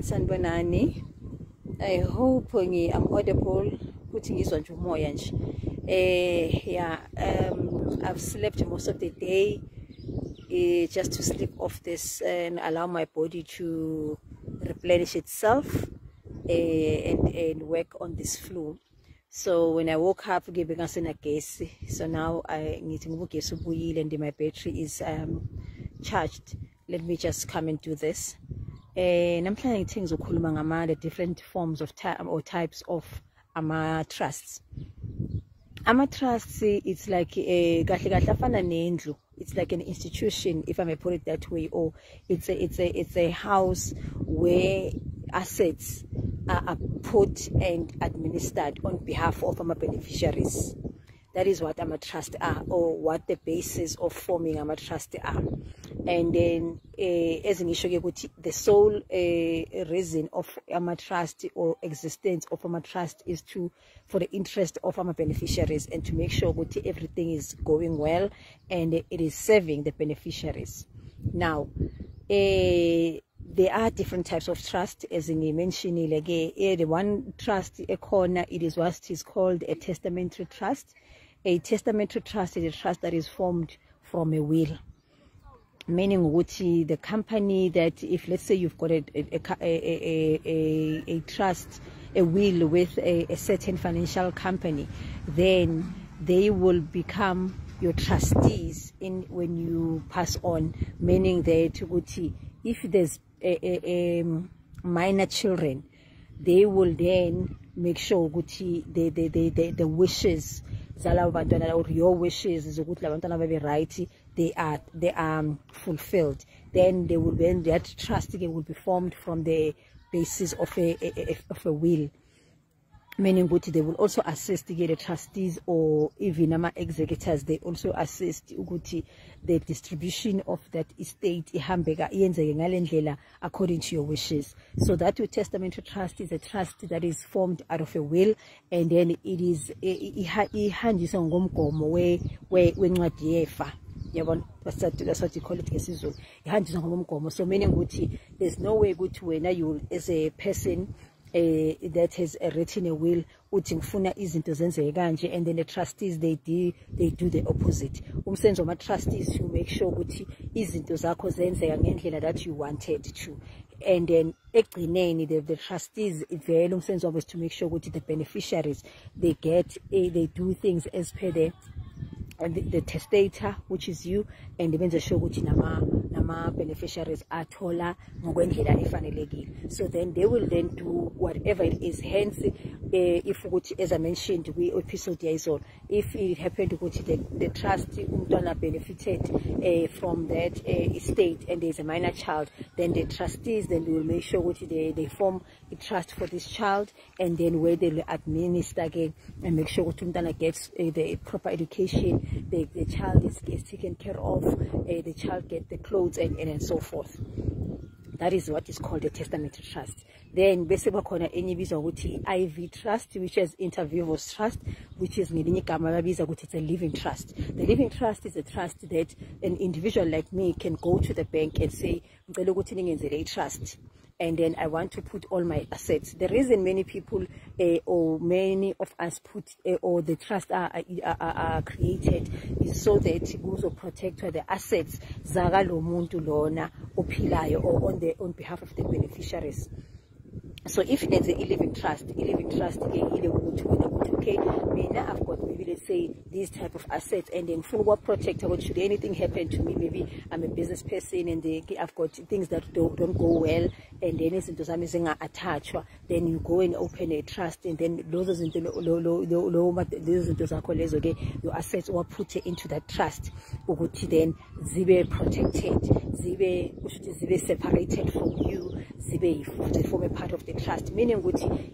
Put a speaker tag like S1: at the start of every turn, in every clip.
S1: Sanibonani. I hope I'm audible. Putting is on umoya nje. I've slept most of the day just to sleep off this and allow my body to replenish itself and work on this flu. So when I woke up, so now I need to move and my battery is charged. Let me just come and do this. And I'm planning things the different forms of types of trusts. Trusts, it's like it's like an institution, if I may put it that way, or it's a house where assets are put and administered on behalf of beneficiaries. That is what trust are, or what the basis of forming trust are. And then as an issue, the sole reason of trust or existence of trust is for the interest of beneficiaries and to make sure that everything is going well and it is serving the beneficiaries. Now, there are different types of trust, as I mentioned. The one trust, a corner, it is what is called a testamentary trust. A testamentary trust is a trust that is formed from a will, meaning the company that, if let's say you've got a trust, a will with a certain financial company, then they will become your trustees when you pass on, meaning that if there's minor children, they will then make sure the wishes or your wishes right, they are fulfilled. Then that trust again will be formed from the basis of a will, meaning they will also assist the trustees or even executors. They also assist the distribution of that estate according to your wishes. So that testamentary trust is a trust that is formed out of a will, and then it is that's what you call it. So meaning there's no way when you as a person that has written a will, and then the trustees they do the opposite. Trustees to make sure that you wanted to, and then the trustees to make sure the beneficiaries they do things as per the testator, which is you, and the show which nama beneficiaries are tola. So then they will then do whatever it is. Hence, if as I mentioned, we episode if it happened to the trustee benefited from that estate and there's a minor child, then the trustees then will make sure they form a trust for this child, and then where they will administer again and make sure gets the proper education. The child is taken care of, the child gets the clothes and so forth. That is what is called a testamentary trust. Then basically IV trust, which is inter vivos trust, which is it's a living trust. The living trust is a trust that an individual like me can go to the bank and say, trust, and then I want to put all my assets. The reason many people or many of us put or the trust are created is so that it will protect the assets zagalo muntu lona ophilayo or on behalf of the beneficiaries. So if there's a living trust, okay, I've got maybe let's say these type of assets, and then for what protect what should anything happen to me, maybe I'm a business person and I've got things that don't go well, and then it's into attached, then you go and open a trust, and then those into your assets were put into that trust, then zibe protected, zibe separated from you, zibe form a part of the trust. Meaning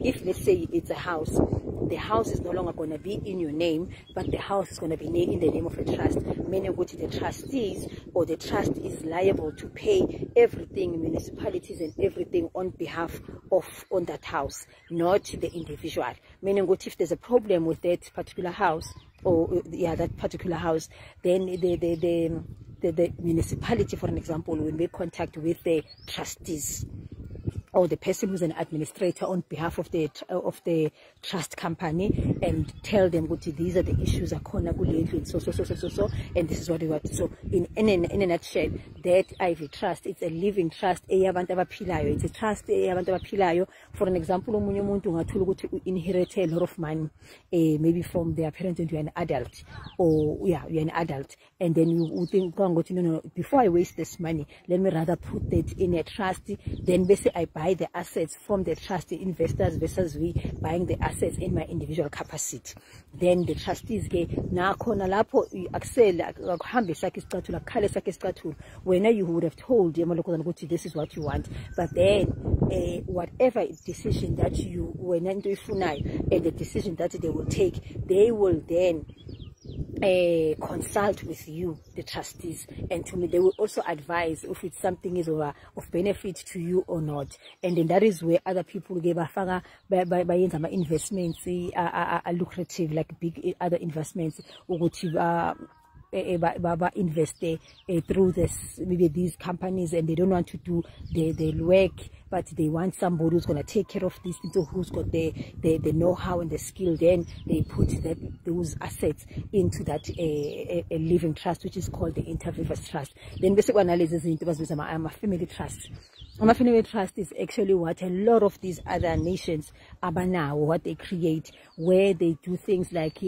S1: if let's say it's a house, the house is no longer going to be in your name, but the house is going to be in the name of a trust, meaning the trustees or the trust is liable to pay everything, municipalities and everything on behalf of on that house, not the individual. Meaning if there's a problem with that particular house, or that particular house, then the the municipality, for an example, will make contact with the trustees or the person who's an administrator on behalf of the trust company, and tell them what these are the issues so, and this is what we want. So in a nutshell, that Ivy Trust, it's a living trust. It's a trust. For an example, umuntu inherit a lot of money, maybe from their parents, and you're an adult, or you're an adult, and then you think, no, before I waste this money, let me rather put that in a trust. Then basically I buy the assets from the trustee investors versus we buying the assets in my individual capacity. Then the trustees get na khona lapho axel akuhambe sakhe isicathulo akukhale sakhe isicathulo, when you would have told them this is what you want, but then whatever decision that you when and the decision that they will take, they will then consult with you, the trustees, and to me they will also advise if it's something is of benefit to you or not. And then that is where other people give by investments are lucrative, like big other investments, or invest through this, maybe these companies, and they don't want to do the work, but they want somebody who's going to take care of these things, who's got the know-how and the skill. Then they put those assets into that a living trust, which is called the Intervivors Trust. Then basic analysis is I'm a family trust. A family trust is actually what a lot of these other nations are now, what they create, where they do things like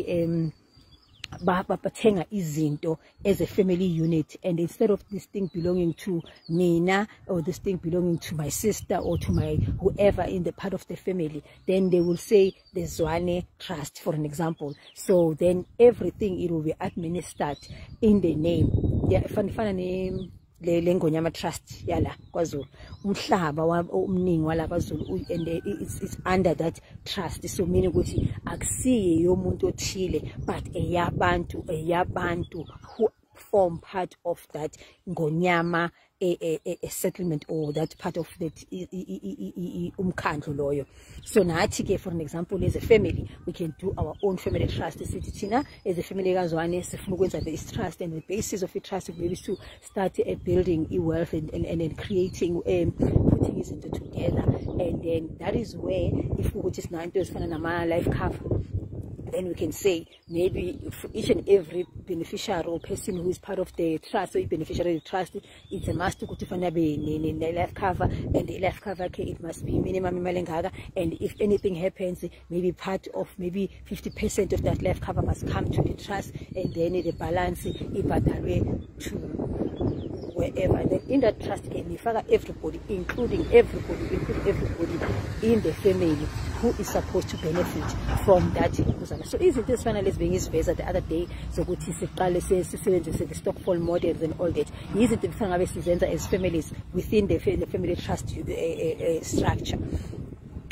S1: babathenga izinto as a family unit, and instead of this thing belonging to Nina, or this thing belonging to my sister or to my whoever in the part of the family, then they will say the Zwane Trust, for an example. So then everything, it will be administered in the name, name le trust yala kwaZulu, umhlaba omningi wala kwaZulu, and it's under that trust. So meaning ukuthi akusiye yomuntu othile, but eyabantu who form part of that ngonyama a settlement, or that part of that umkhandlu loyo. So nathi ke, for an example, as a family, we can do our own family trust. Sithi thina as a family kaZwane sifuna ukwenza this trust, and the basis of the trust maybe to start building wealth and creating putting izinto together. And then that is where, if we just now into ezifana nama life cover, then we can say maybe for each and every beneficiary or person who is part of the trust, so beneficiary of the trust, it's a must to the life cover, and the life cover, it must be minimum malengaka, and if anything happens, maybe part of maybe 50% of that life cover must come to the trust, and then the balance ibadalwe to wherever. Then in that trust can be everybody, including everybody in the family who is supposed to benefit from that. So isn't this finally being his face the other day? So good the Stockholm models and all that. Isn't it as families within the family trust structure,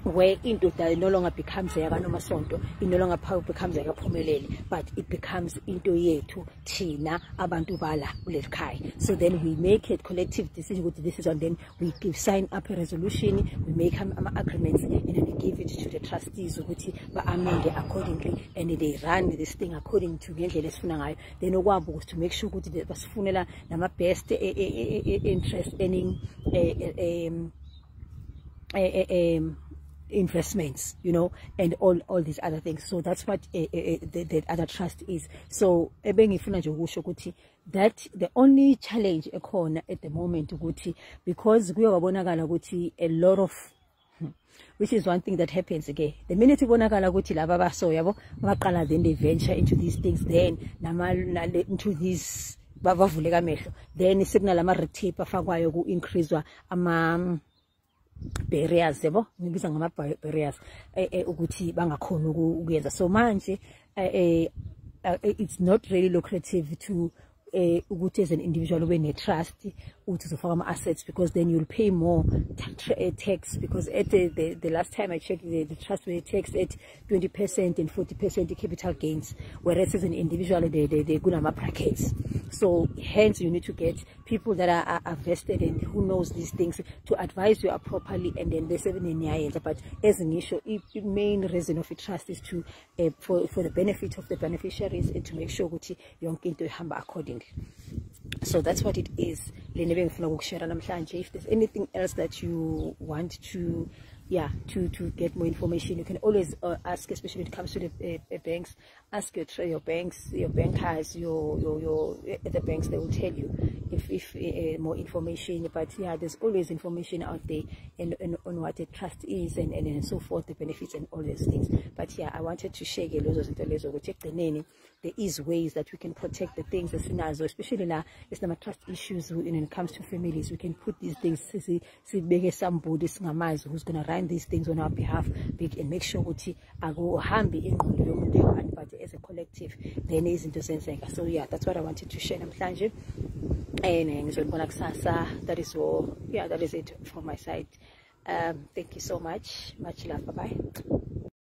S1: where into that no longer becomes Dr Nomasonto, it no longer becomes Phumeleli, but it becomes into yethu thina abantu bala ulekhaya. So then we make a collective decision with this, and then we sign up a resolution, we make agreements, and then we give it to the trustees ukuthi ba-amend accordingly, and they run this thing according to ngendlela esifuna ngayo. Then okwabo to make sure ukuthi basifunela nama best interest earning investments, and all these other things. So that's what the other trust is. So that the only challenge at the moment, because we are a lot of, which is one thing that happens again. The minute you then they venture into these things, then into these then the signal increase barriers, barriers ukuthi bangakhona ukuyenza. So manje it's not really lucrative to as an individual when a trust to farm assets, because then you'll pay more tax, because at the last time I checked, the trust will tax at 20% and 40% capital gains, whereas as an individual they good brackets. So hence you need to get people that are vested and who knows these things to advise you properly, and then there's even in. But as an issue, the main reason of a trust is to for the benefit of the beneficiaries, and to make sure that you don't hamba accordingly. So that's what it is. If there's anything else that you want to to get more information, you can always ask, especially when it comes to the banks. Ask your banks, your bankers, the banks. They will tell you if more information. But yeah, there's always information out there on what a trust is and so forth, the benefits and all those things. But yeah, I wanted to share there is ways that we can protect the things that we have, especially now it's not trust issues when it comes to families. We can put these things, see somebody who's gonna run these things on our behalf, and make sure that I go hambi in but as a collective then izinto zenzeka. So yeah, that's what I wanted to share namhlanje, and that is all. Yeah, that is it from my side. Thank you so much. Much love. Bye bye.